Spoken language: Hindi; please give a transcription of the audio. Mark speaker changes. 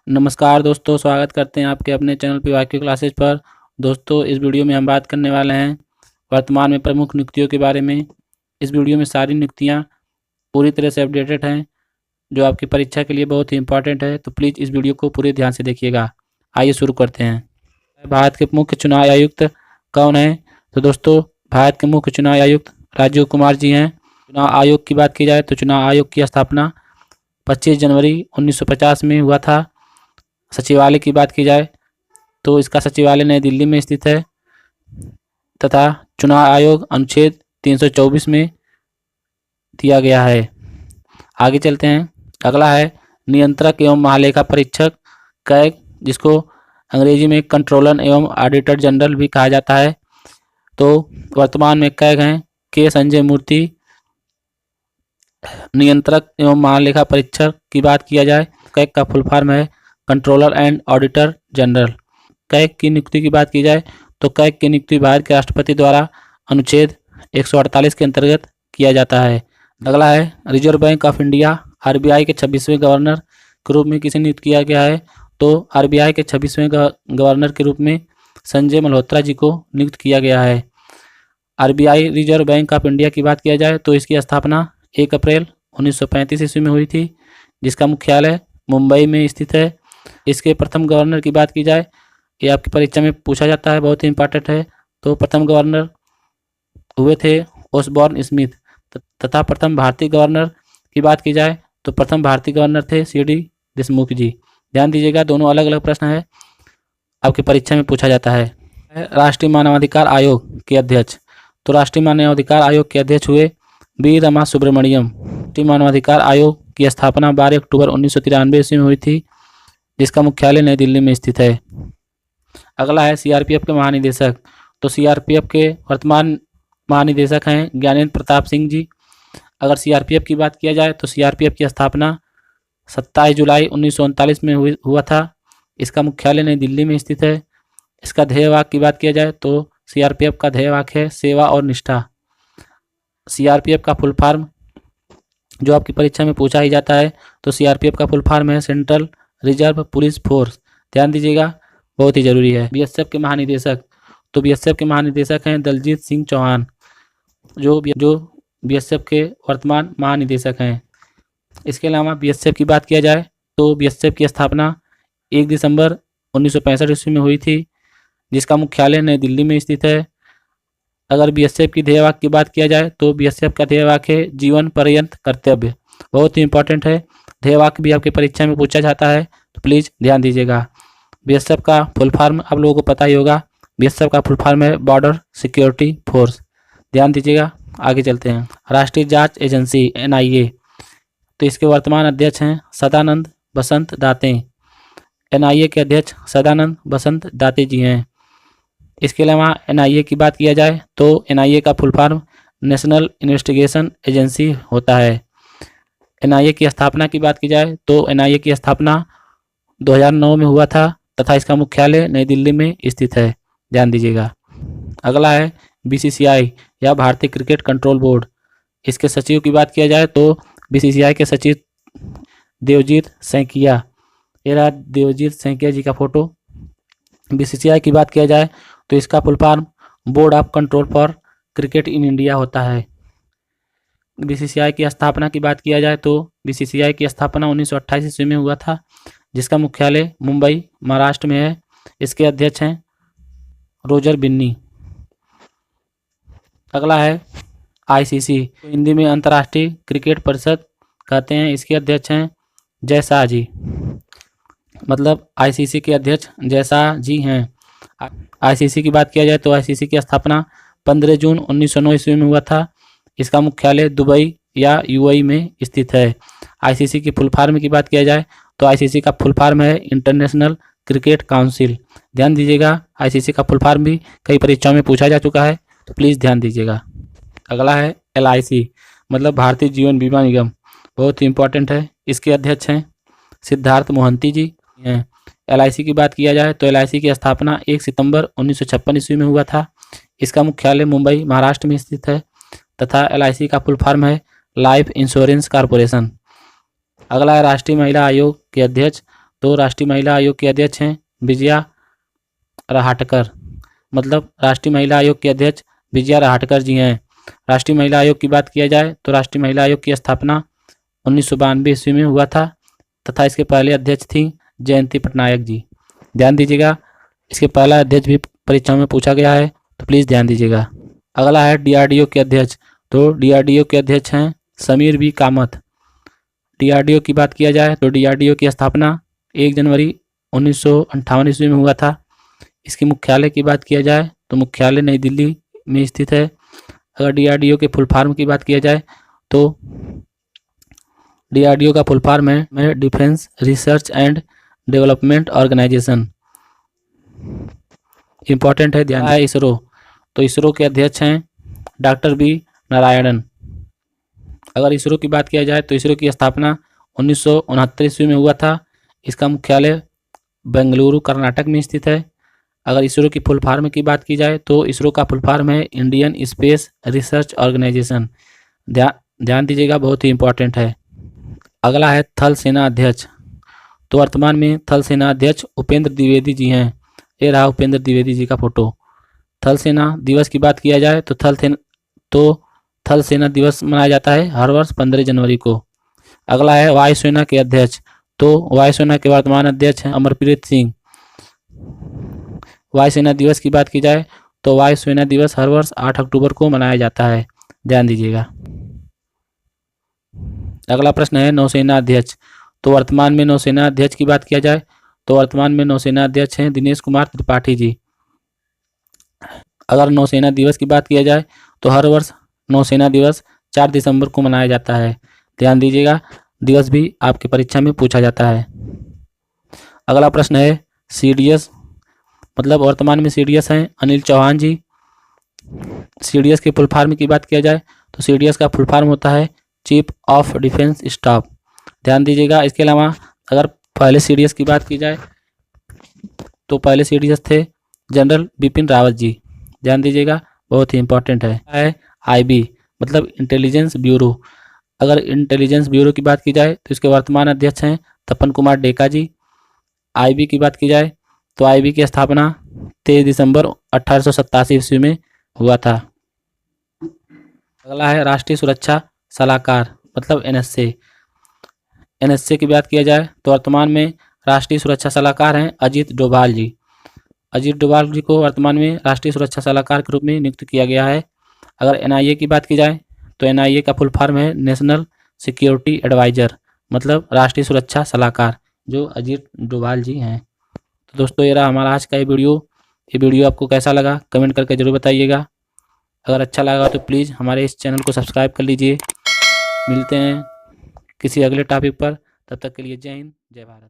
Speaker 1: नमस्कार दोस्तों, स्वागत करते हैं आपके अपने चैनल पीवाईक्यू क्लासेज पर। दोस्तों, इस वीडियो में हम बात करने वाले हैं वर्तमान में प्रमुख नियुक्तियों के बारे में। इस वीडियो में सारी नियुक्तियां पूरी तरह से अपडेटेड हैं, जो आपकी परीक्षा के लिए बहुत ही इंपॉर्टेंट है। तो प्लीज़ इस वीडियो को पूरे ध्यान से देखिएगा। आइए शुरू करते हैं। भारत के मुख्य चुनाव आयुक्त कौन है? तो दोस्तों, भारत के मुख्य चुनाव आयुक्त राजीव कुमार जी हैं। चुनाव आयोग की बात की जाए तो चुनाव आयोग की स्थापना 25 जनवरी 1950 में हुआ था। सचिवालय की बात की जाए तो इसका सचिवालय नई दिल्ली में स्थित है तथा चुनाव आयोग अनुच्छेद 324 में दिया गया है। आगे चलते हैं। अगला है नियंत्रक एवं महालेखा परीक्षक कैग, जिसको अंग्रेजी में कंट्रोलर एवं ऑडिटर जनरल भी कहा जाता है। तो वर्तमान में कैग हैं के संजय मूर्ति। नियंत्रक एवं महालेखा परीक्षक की बात किया जाए, कैग का फुल फॉर्म है controller and auditor general. CAG की नियुक्ति की बात की जाए तो कैग की नियुक्ति भारत के राष्ट्रपति द्वारा अनुच्छेद 148 के अंतर्गत किया जाता है। अगला है reserve bank of India, RBI के 26वें गवर्नर के रूप में किसे नियुक्त किया गया है? तो आरबीआई के 26वें गवर्नर के रूप में संजय मल्होत्रा जी को नियुक्त किया गया है। RBI reserve bank of India की बात किया जाए तो इसकी स्थापना 1 अप्रैल 1935 ईस्वी में हुई थी, जिसका मुख्यालय मुंबई में स्थित है। इसके प्रथम गवर्नर की बात की जाए, ये आपकी परीक्षा में पूछा जाता है, बहुत ही इंपॉर्टेंट है। तो प्रथम गवर्नर हुए थे ओसबॉर्न स्मिथ। तथा प्रथम भारतीय गवर्नर की बात की जाए तो प्रथम भारतीय गवर्नर थे सीडी देशमुख जी। ध्यान दीजिएगा, दोनों अलग अलग प्रश्न है, आपकी परीक्षा में पूछा जाता है। राष्ट्रीय मानवाधिकार आयोग के अध्यक्ष, तो राष्ट्रीय मानवाधिकार आयोग के अध्यक्ष हुए बी रमा सुब्रमण्यम। राष्ट्रीय मानवाधिकार आयोग की स्थापना 12 अक्टूबर 1993 ईस्वी में हुई थी, जिसका मुख्यालय नई दिल्ली में स्थित है। अगला है सीआरपीएफ के महानिदेशक, तो सीआरपीएफ के वर्तमान महानिदेशक हैं ज्ञानेंद्र प्रताप सिंह जी। अगर सीआरपीएफ की बात किया जाए तो सीआरपीएफ की स्थापना 27 जुलाई 1939 में हुआ था। इसका मुख्यालय नई दिल्ली में स्थित है। इसका ध्येय वाक्य की बात किया जाए तो सीआरपीएफ का ध्येय वाक्य है सेवा और निष्ठा। सीआरपीएफ का फुल फॉर्म जो आपकी परीक्षा में पूछा ही जाता है, तो सीआरपीएफ का फुल फॉर्म है सेंट्रल रिजर्व पुलिस फोर्स। ध्यान दीजिएगा, बहुत ही जरूरी है। बीएसएफ के महानिदेशक, तो बीएसएफ के महानिदेशक हैं दलजीत सिंह चौहान, जो बीएसएफ के वर्तमान महानिदेशक हैं। इसके अलावा बीएसएफ की बात किया जाए तो बीएसएफ की स्थापना 1 दिसंबर 1965 ईस्वी में हुई थी, जिसका मुख्यालय नई दिल्ली में स्थित है। अगर बीएसएफ की ध्येय वाक्य की बात किया जाए तो बीएसएफ का ध्येय वाक्य है जीवन पर्यंत कर्तव्य, बहुत ही इंपॉर्टेंट है। ध्येय वाक्य भी आपकी परीक्षा में पूछा जाता है, तो प्लीज़ ध्यान दीजिएगा। बीएसएफ का फुल फॉर्म आप लोगों को पता ही होगा, बीएसएफ का फुल फॉर्म है बॉर्डर सिक्योरिटी फोर्स। ध्यान दीजिएगा। आगे चलते हैं। राष्ट्रीय जांच एजेंसी एनआईए, तो इसके वर्तमान अध्यक्ष हैं सदानंद बसंत दाते। एनआईए के अध्यक्ष सदानंद बसंत दाते जी हैं। इसके अलावा एनआईए की बात किया जाए तो एनआईए का full form national investigation agency होता है। एनआईए की स्थापना की बात की जाए तो एनआईए की स्थापना 2009 में हुआ था तथा इसका मुख्यालय नई दिल्ली में स्थित है। ध्यान दीजिएगा। अगला है बीसीसीआई या भारतीय क्रिकेट कंट्रोल बोर्ड। इसके सचिव की बात किया जाए तो बीसीसीआई के सचिव देवजीत सैकिया। ये रहा देवजीत सैकिया जी का फोटो। बीसीसीआई की बात किया जाए तो इसका full form board of control for cricket in India होता है। बीसीसीआई की स्थापना की बात किया जाए तो बीसीसीआई की स्थापना 1928 ईस्वी में हुआ था, जिसका मुख्यालय मुंबई महाराष्ट्र में है। इसके अध्यक्ष हैं रोजर बिन्नी। अगला है आईसीसी, तो हिंदी में अंतर्राष्ट्रीय क्रिकेट परिषद कहते हैं। इसके अध्यक्ष हैं जय शाह जी, मतलब आईसीसी के अध्यक्ष जय शाह जी हैं। आईसीसी की बात किया जाए तो आईसीसी की स्थापना 15 जून 1909 ईस्वी में हुआ था। इसका मुख्यालय दुबई या यूएई में स्थित है। आईसीसी की फुल फॉर्म की बात किया जाए तो आईसीसी का फुल फॉर्म है इंटरनेशनल क्रिकेट काउंसिल। ध्यान दीजिएगा, आईसीसी का फुल फॉर्म भी कई परीक्षाओं में पूछा जा चुका है, तो प्लीज़ ध्यान दीजिएगा। अगला है एलआईसी, मतलब भारतीय जीवन बीमा निगम, बहुत ही इंपॉर्टेंट है। इसके अध्यक्ष हैं सिद्धार्थ मोहंती जी हैं। एलआईसी की बात किया जाए तो एलआईसी की स्थापना 1 सितंबर 1956 ईस्वी में हुआ था। इसका मुख्यालय मुंबई महाराष्ट्र में स्थित है तथा एलआईसी का फुल फॉर्म है लाइफ इंश्योरेंस कॉरपोरेशन। अगला है राष्ट्रीय महिला आयोग के अध्यक्ष, तो राष्ट्रीय महिला आयोग की अध्यक्ष हैं विजया रहाटकर, मतलब राष्ट्रीय महिला आयोग के अध्यक्ष विजया रहाटकर जी हैं। राष्ट्रीय महिला आयोग की बात किया जाए तो राष्ट्रीय महिला आयोग की स्थापना 1992 ईस्वी में हुआ था तथा इसके पहले अध्यक्ष थी जयंती पटनायक जी। ध्यान दीजिएगा, इसके पहला अध्यक्ष भी परीक्षाओं में पूछा गया है, तो प्लीज़ ध्यान दीजिएगा। अगला है डीआरडीओ के अध्यक्ष, तो डीआरडीओ के अध्यक्ष हैं समीर बी कामत। डीआरडीओ की बात किया जाए तो डीआरडीओ की स्थापना 1 जनवरी 1958 ईस्वी में हुआ था। इसके मुख्यालय की बात किया जाए तो मुख्यालय नई दिल्ली में स्थित है। अगर डीआरडीओ के फुल फॉर्म की बात किया जाए तो डीआरडीओ का फुल फॉर्म है defence research and development organisation. Important है, ध्यान है। इसरो, तो इसरो के अध्यक्ष हैं डॉक्टर बी नारायणन। अगर इसरो की बात किया जाए तो इसरो की स्थापना 1969 ईस्वी में हुआ था। इसका मुख्यालय बेंगलुरु कर्नाटक में स्थित है। अगर इसरो की फुल फॉर्म की बात की जाए तो इसरो का फुल फॉर्म है इंडियन स्पेस रिसर्च ऑर्गेनाइजेशन। ध्यान दीजिएगा, बहुत ही इंपॉर्टेंट है। अगला है थल सेना अध्यक्ष, तो वर्तमान में थल सेना अध्यक्ष उपेंद्र द्विवेदी जी हैं। ये रहा उपेंद्र द्विवेदी जी का फोटो। थल सेना दिवस की बात किया जाए तो थल सेना दिवस मनाया जाता है हर वर्ष 15 जनवरी को। अगला है वायुसेना के अध्यक्ष, तो वायुसेना के वर्तमान अध्यक्ष हैं अमरप्रीत सिंह। वायुसेना दिवस की बात की जाए तो वायुसेना दिवस हर वर्ष 8 अक्टूबर को मनाया जाता है, ध्यान दीजिएगा। अगला प्रश्न है नौसेना अध्यक्ष, तो वर्तमान में नौसेना अध्यक्ष की बात किया जाए तो वर्तमान में नौसेना अध्यक्ष हैं दिनेश कुमार त्रिपाठी जी। अगर नौसेना दिवस की बात किया जाए तो हर वर्ष नौसेना दिवस 4 दिसंबर को मनाया जाता है, ध्यान दीजिएगा। दिवस भी आपकी परीक्षा में पूछा जाता है। अगला प्रश्न है सीडीएस, मतलब वर्तमान में सीडीएस हैं अनिल चौहान जी। सीडीएस के फुल फॉर्म की बात किया जाए तो सीडीएस का फुल फॉर्म होता है चीफ ऑफ डिफेंस स्टाफ, ध्यान दीजिएगा। इसके अलावा अगर पहले सीडीएस की बात की जाए तो पहले सीडीएस थे जनरल बिपिन रावत जी, ध्यान दीजिएगा, बहुत ही इंपॉर्टेंट है। आईबी मतलब इंटेलिजेंस ब्यूरो। अगर इंटेलिजेंस ब्यूरो की बात की जाए तो इसके वर्तमान अध्यक्ष हैं तपन कुमार डेका जी। आईबी की बात की जाए तो आईबी की स्थापना 23 दिसंबर 1887 ईस्वी में हुआ था। अगला है राष्ट्रीय सुरक्षा सलाहकार, मतलब एनएसए। एनएसए की बात किया जाए तो वर्तमान में राष्ट्रीय सुरक्षा सलाहकार हैं अजीत डोभाल जी। अजीत डोभाल जी को वर्तमान में राष्ट्रीय सुरक्षा सलाहकार के रूप में नियुक्त किया गया है। अगर एनआईए की बात की जाए तो एनआईए का फुल फॉर्म है नेशनल सिक्योरिटी एडवाइजर, मतलब राष्ट्रीय सुरक्षा सलाहकार, जो अजीत डोभाल जी हैं। तो दोस्तों ये रहा हमारा आज का ये वीडियो आपको कैसा लगा कमेंट करके ज़रूर बताइएगा। अगर अच्छा लगा तो प्लीज़ हमारे इस चैनल को सब्सक्राइब कर लीजिए। मिलते हैं किसी अगले टॉपिक पर, तब तक के लिए जय हिंद जय भारत।